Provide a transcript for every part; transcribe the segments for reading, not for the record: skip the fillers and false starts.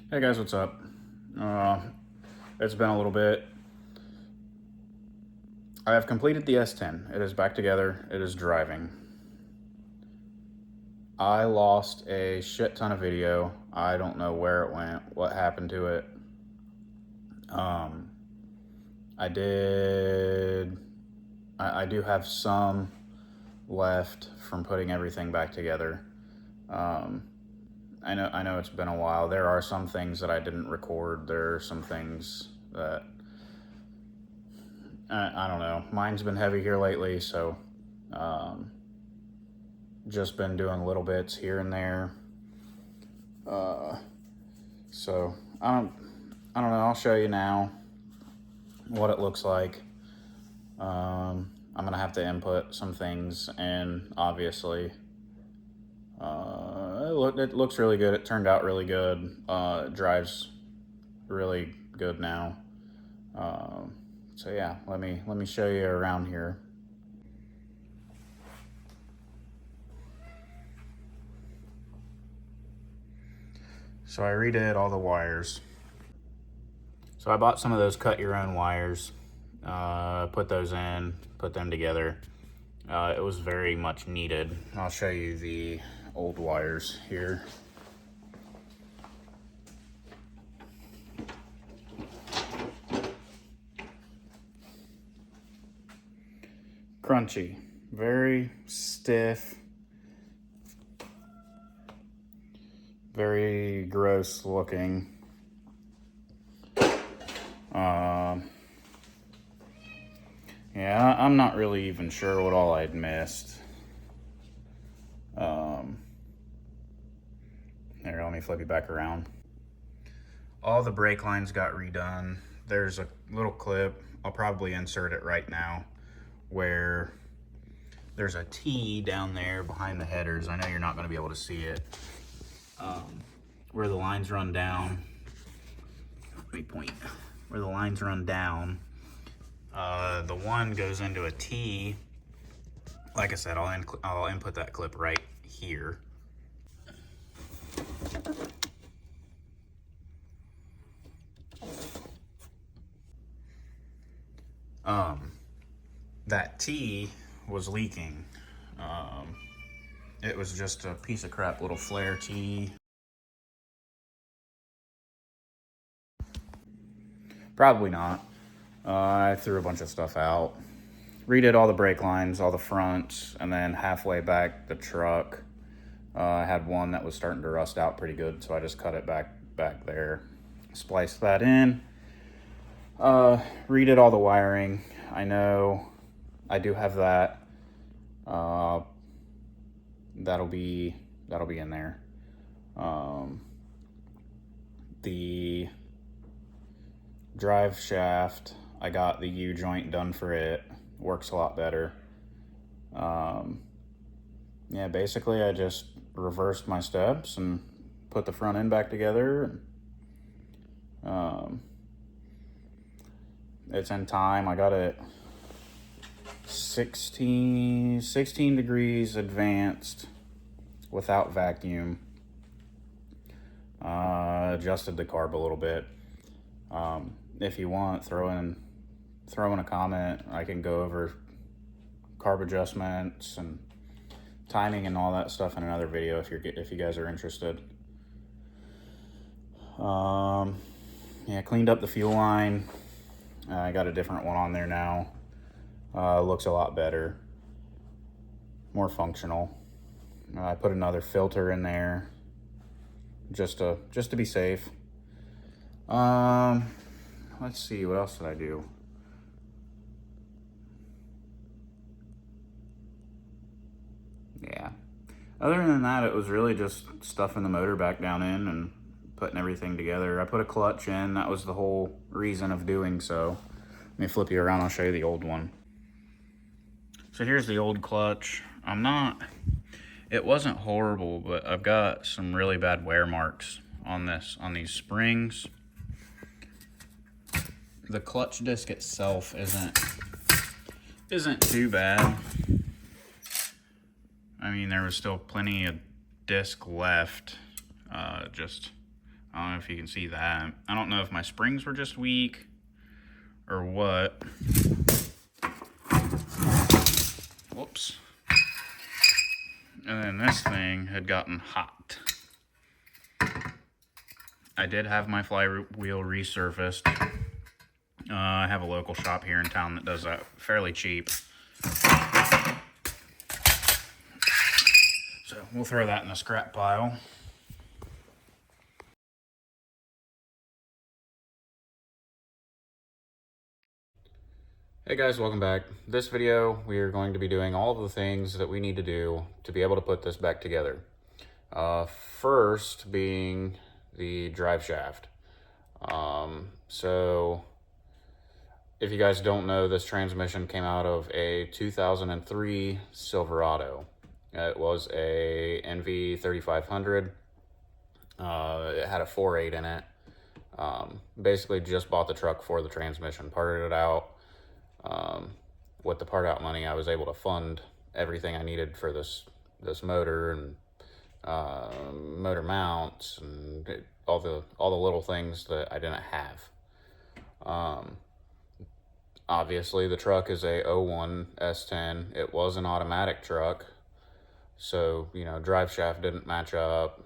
Hey guys, what's up? It's been a little bit. I have completed the S10. It is back together. It is driving. I lost a shit ton of video. I don't know where it went, what happened to it. I did. I do have some left from putting everything back together. I know it's been a while. There are some things that I didn't record. There are some things that I don't know. Mine's been heavy here lately, so just been doing little bits here and there. So I don't know. I'll show you now what it looks like. I'm gonna have to input some things, and obviously, it looks really good. It turned out really good. It drives really good now. So yeah, let me show you around here. So I redid all the wires. So I bought some of those cut your own wires, put those in, put them together. It was very much needed. I'll show you the old wires here. Crunchy, very stiff, very gross looking. Yeah, I'm not really even sure what all I'd missed. There, let me flip you back around. All the brake lines got redone. There's a little clip, I'll probably insert it right now, where there's a T down there behind the headers. I know you're not going to be able to see it. Where the lines run down, let me point, where the lines run down, the one goes into a T. Like I said, I'll input that clip right here. That T was leaking. It was just a piece of crap little flare T. Probably not. I threw a bunch of stuff out. Redid all the brake lines, all the fronts, and then halfway back the truck, I had one that was starting to rust out pretty good, so I just cut it back there. Spliced that in. Redid all the wiring. I know I do have that. That'll be in there. The drive shaft, I got the U-joint done for it. Works a lot better. Yeah, basically I just reversed my steps and put the front end back together. It's in time. I got it 16 degrees advanced without vacuum. Adjusted the carb a little bit. If you want, throw in a comment. I can go over carb adjustments and timing and all that stuff in another video if you guys are interested. Yeah, cleaned up the fuel line. I got a different one on there now. Looks a lot better, more functional. I put another filter in there just to be safe. Let's see, what else did I do? Yeah. Other than that, it was really just stuffing the motor back down in and putting everything together. I put a clutch in. That was the whole reason of doing so. Let me flip you around. I'll show you the old one. So here's the old clutch. It wasn't horrible, but I've got some really bad wear marks on these springs. The clutch disc itself isn't too bad. I mean, there was still plenty of disc left. I don't know if you can see that. I don't know if my springs were just weak or what. Whoops. And then this thing had gotten hot. I did have my flywheel resurfaced. I have a local shop here in town that does that fairly cheap. So we'll throw that in the scrap pile. Hey guys, welcome back. This video, we are going to be doing all of the things that we need to do to be able to put this back together. First being the drive shaft. So if you guys don't know, this transmission came out of a 2003 Silverado. It was a NV 3500. It had a 4.8 in it. Basically just bought the truck for the transmission, parted it out. With the part out money, I was able to fund everything I needed for this motor and motor mounts and all the little things that I didn't have. Obviously, the truck is a 01 S10. It was an automatic truck, so you know, drive shaft didn't match up.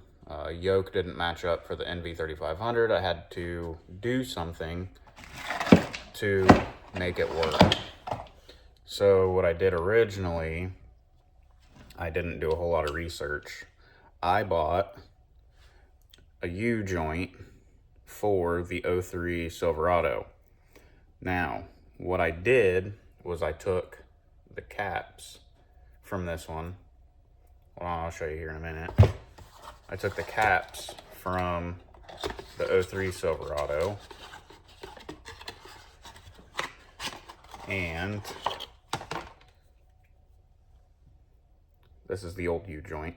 Yoke didn't match up for the NV 3500. I had to do something to make it work. So what I did originally, I didn't do a whole lot of research. I bought a U-joint for the 03 Silverado. Now, what I did was I took the caps from this one. Well, I'll show you here in a minute. I took the caps from the 03 Silverado and this is the old U-joint.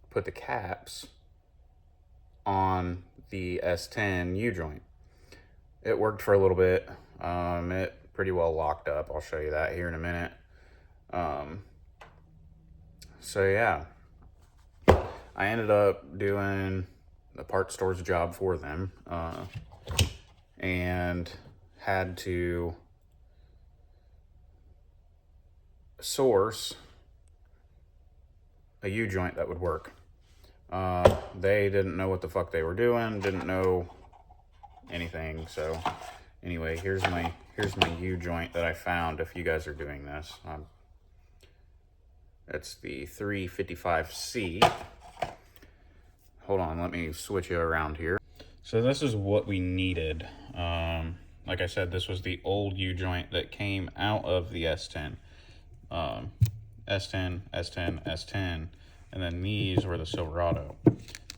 Put the caps on the S10 U-joint. It worked for a little bit. It pretty well locked up. I'll show you that here in a minute. So yeah, I ended up doing the parts store's job for them, and had to source a U-joint that would work. They didn't know what the fuck they were doing, didn't know anything. So anyway, here's my U-joint that I found if you guys are doing this. It's the 355C. Hold on, let me switch you around here. So this is what we needed. Like I said, this was the old U-joint that came out of the S10. S10, S10, S10, and then these were the Silverado.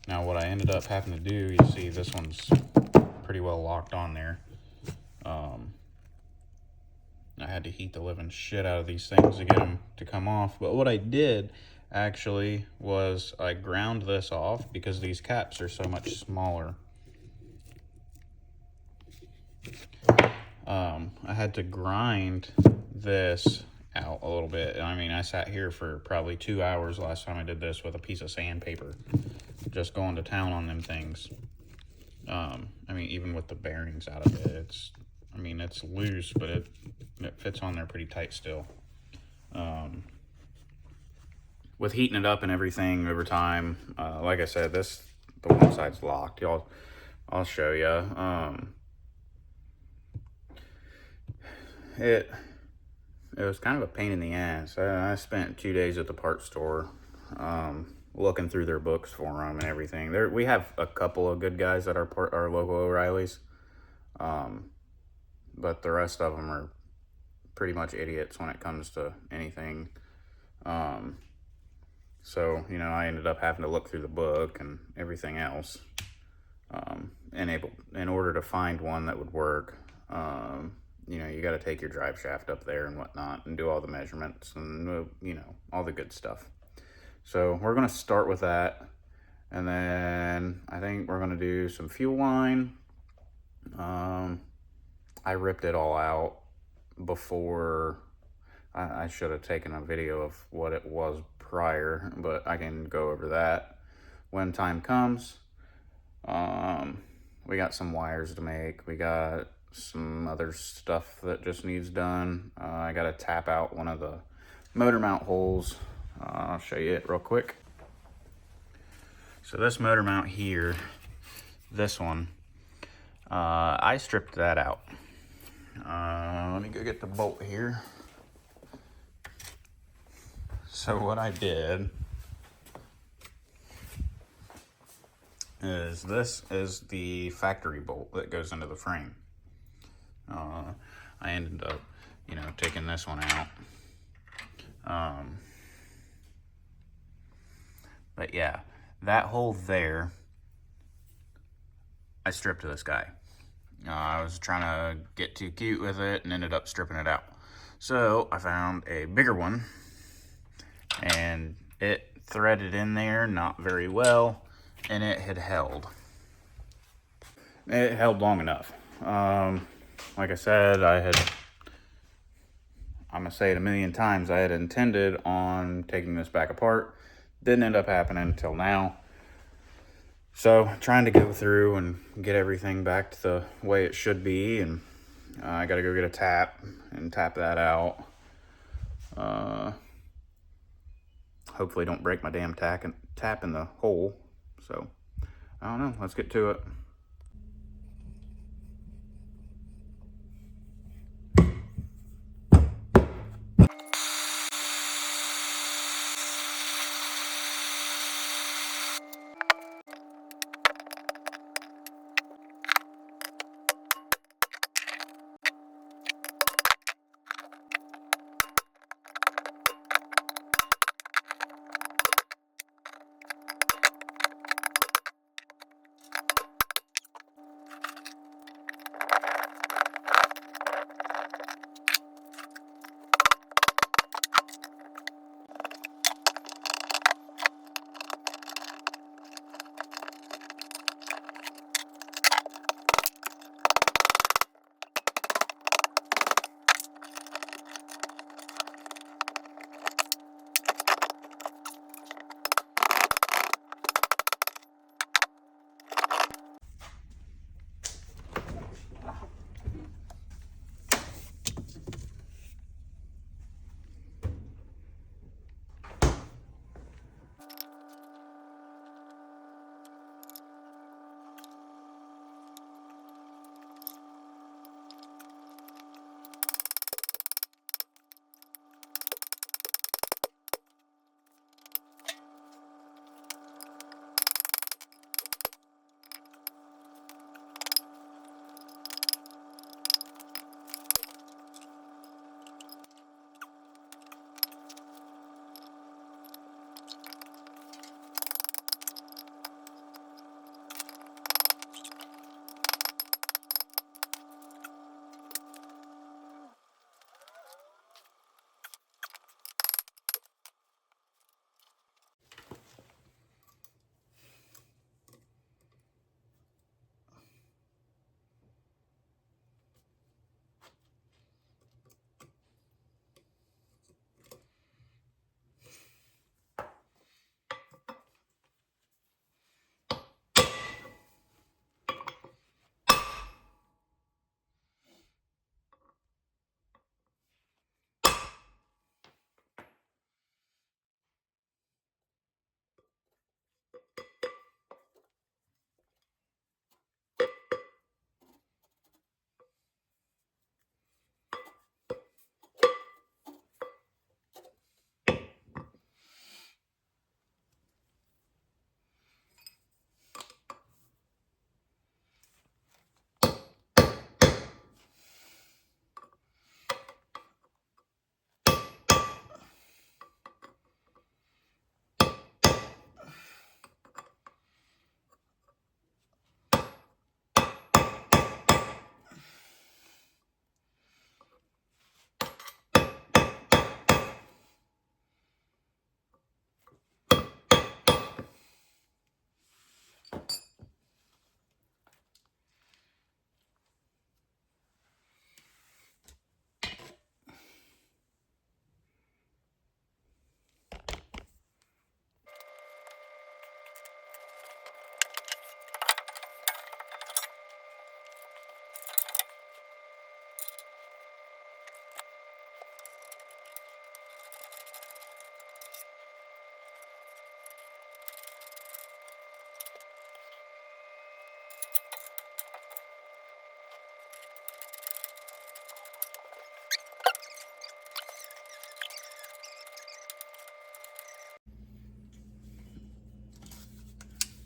Now what I ended up having to do, you see this one's pretty well locked on there. I had to heat the living shit out of these things to get them to come off. But what I did actually was I ground this off because these caps are so much smaller. I had to grind this out a little bit. I mean, I sat here for probably 2 hours last time I did this with a piece of sandpaper, just going to town on them things. I mean, even with the bearings out of it, it's loose, but it fits on there pretty tight still. With heating it up and everything over time, like I said, the one side's locked. I'll show you. It was kind of a pain in the ass. I spent 2 days at the parts store, looking through their books for them and everything. We have a couple of good guys at our local O'Reilly's, but the rest of them are pretty much idiots when it comes to anything. So, you know, I ended up having to look through the book and everything else, in order to find one that would work. You know, you got to take your drive shaft up there and whatnot and do all the measurements and, you know, all the good stuff. So we're going to start with that. And then I think we're going to do some fuel line. I ripped it all out before. I should have taken a video of what it was prior, but I can go over that. when time comes. We got some wires to make. We got some other stuff that just needs done. I got to tap out one of the motor mount holes. I'll show you it real quick. So this motor mount here, this one, I stripped that out. Let me go get the bolt here. So what I did is, this is the factory bolt that goes into the frame. I ended up, taking this one out. But yeah, that hole there, I stripped this guy. I was trying to get too cute with it and ended up stripping it out. So I found a bigger one, and it threaded in there not very well, and it had held. It held long enough. Like I said, I'm gonna say it a million times, I had intended on taking this back apart. Didn't end up happening until now. So trying to go through and get everything back to the way it should be, and I gotta go get a tap and tap that out. Hopefully don't break my damn tap in the hole. So I don't know, let's get to it.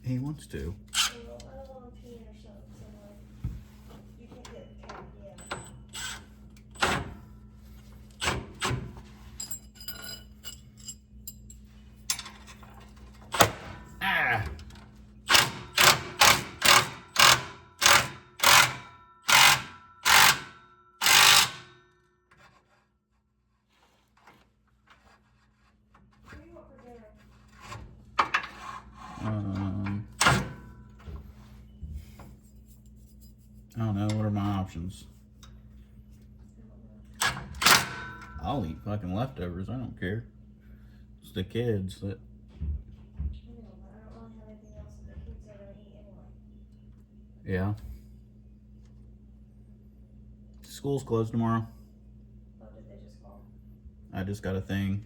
He wants to. Well, I don't want to pee or something, so like, you can't get the cat yet. Ah! What do you want for dinner? I don't know. What are my options? I'll eat fucking leftovers. I don't care. It's the kids that. I know, but I don't really have anything else that the kids are going to eat anyway. Yeah. School's closed tomorrow. What did they just call? I just got a thing.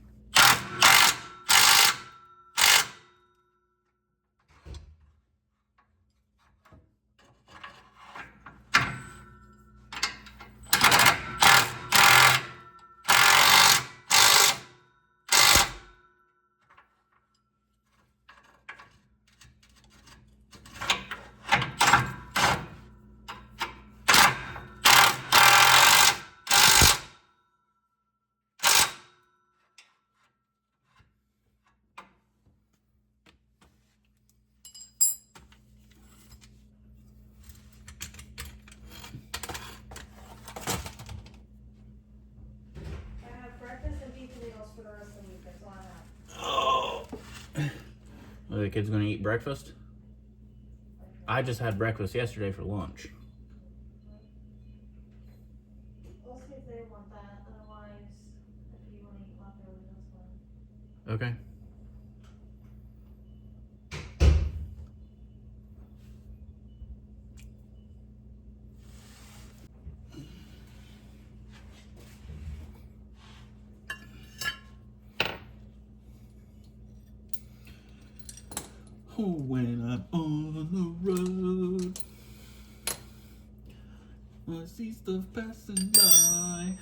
I have breakfast and pizza meals for the rest of the week. That's all I have. Oh. Are the kids gonna eat breakfast? I just had breakfast yesterday for lunch. We'll see if they want that. Otherwise, if you want to eat leftovers, that's fine. Okay. When I'm on the road, I see stuff passing by.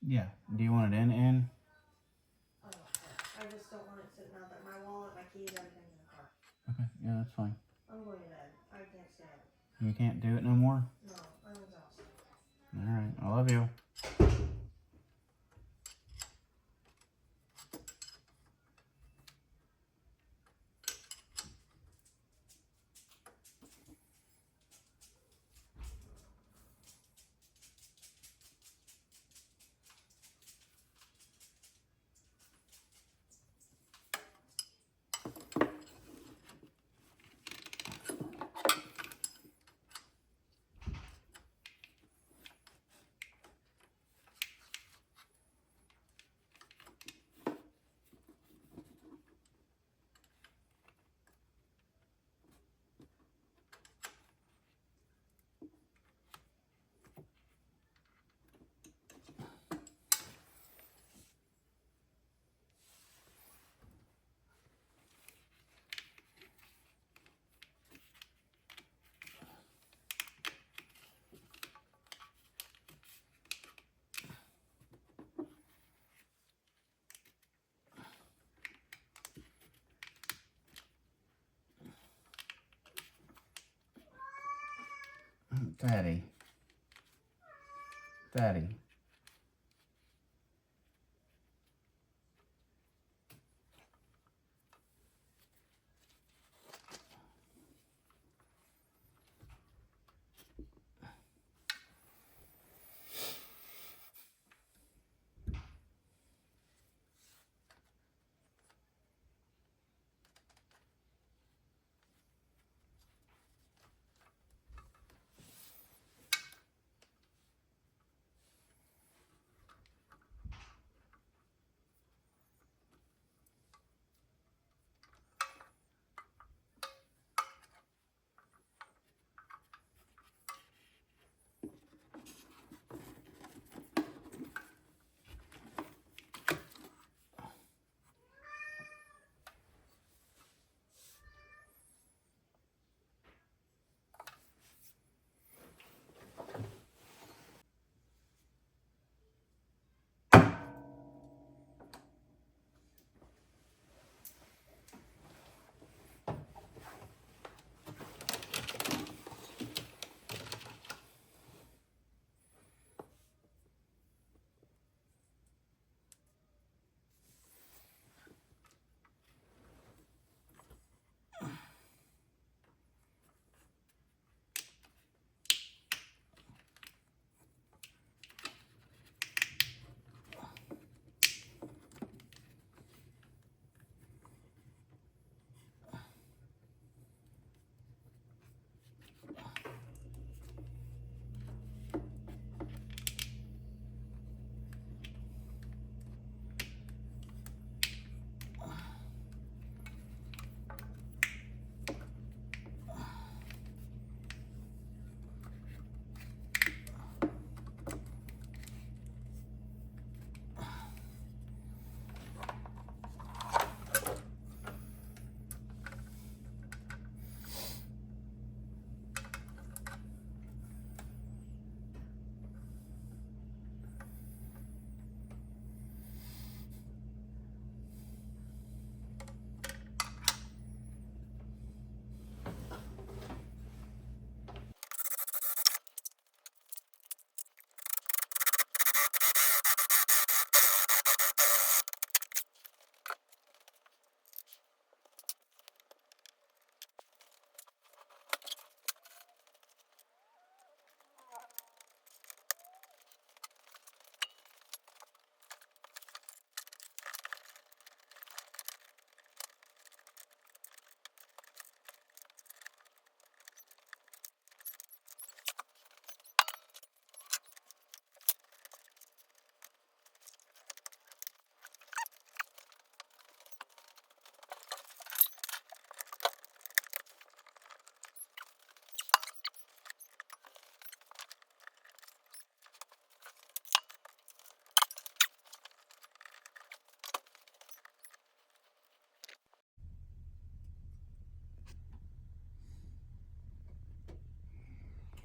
Yeah. Do you want it in? I don't care. I just don't want it sitting out there. My wallet, my keys, everything's in the car. Okay. Yeah, that's fine. I'm going to bed. I can't stand it. You can't do it no more? No, I'm exhausted. Alright. I love you. Daddy. Daddy.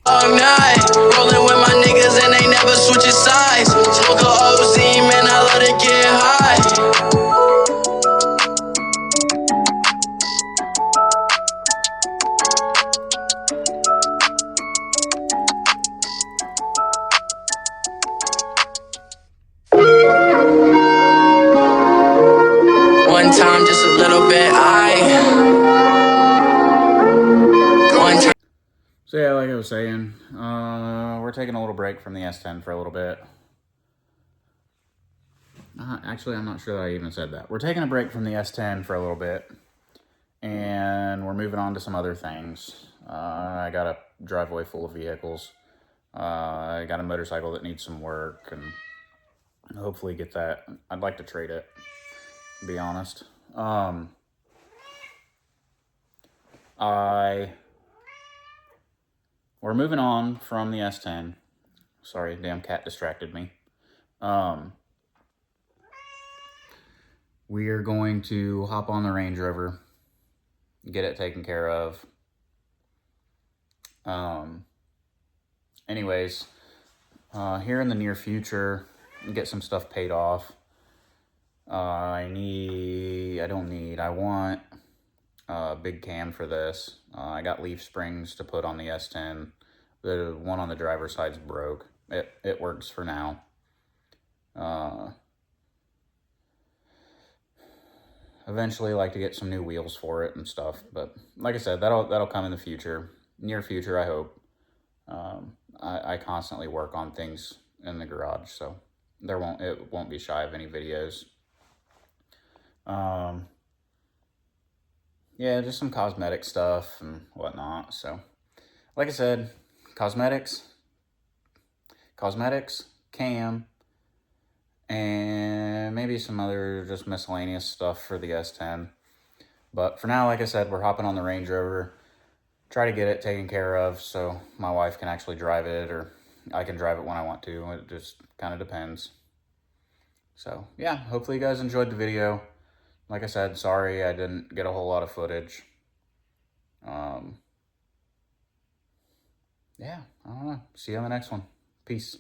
All night, rolling with my niggas and they never switching sides. Smoke a OZ little bit. So yeah, like I was saying, we're taking a little break from the S10 for a little bit. Actually, I'm not sure that I even said that. We're taking a break from the S10 for a little bit, and we're moving on to some other things. I got a driveway full of vehicles. I got a motorcycle that needs some work, and hopefully get that. I'd like to trade it, to be honest. We're moving on from the S10. Sorry, damn cat distracted me. We are going to hop on the Range Rover, get it taken care of. Anyways, here in the near future, get some stuff paid off. I want a big cam for this. I got leaf springs to put on the S10. The one on the driver's side's broke. It works for now. Eventually like to get some new wheels for it and stuff, but like I said, that'll come in the future, near future, I hope. I constantly work on things in the garage, so it won't be shy of any videos. Yeah, just some cosmetic stuff and whatnot. So like I said, cosmetics, cam, and maybe some other just miscellaneous stuff for the S10. But for now, like I said, we're hopping on the Range Rover, try to get it taken care of so my wife can actually drive it, or I can drive it when I want to. It just kind of depends. So yeah, hopefully you guys enjoyed the video. Like I said, sorry I didn't get a whole lot of footage. Yeah, I don't know. See you on the next one. Peace.